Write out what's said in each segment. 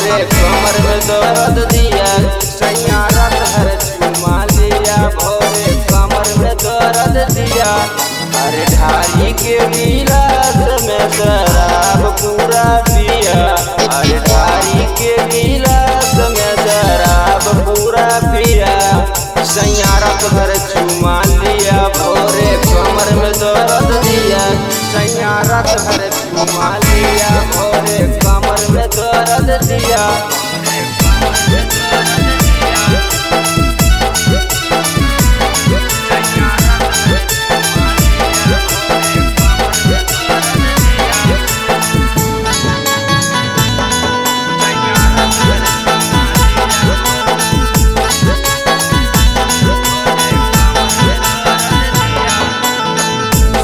भोरे कमर में दर्द दिया सैया रात भर चुमा लिया भोरे कमर में दर्द दिया। अरे ढारी के गिलास में शराब पूरा पिया अरे ढारी के गिलास में शराब पूरा पिया। सैया रात भर चुमा लिया भोरे कमर में दर्द दिया सैया रात भर चुमा लिया भोरे कमर में दर्द दिया।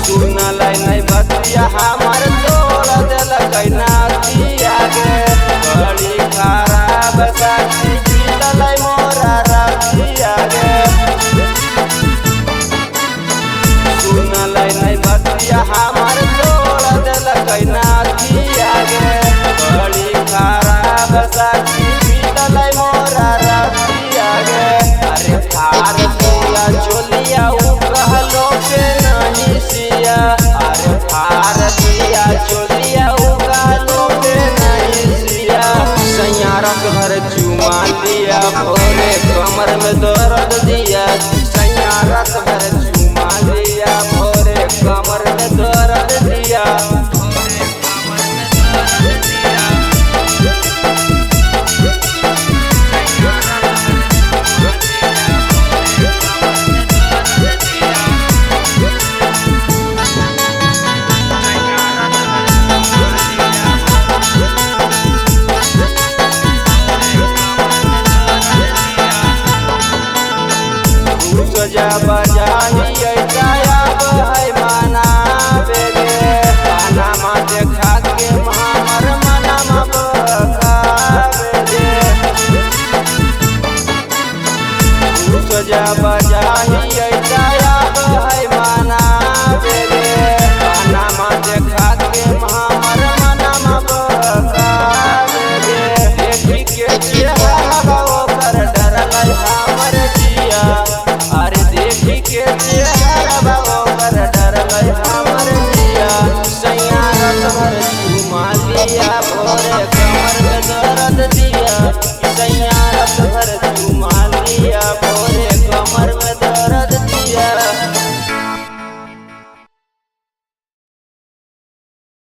सुनल नहीं बतिया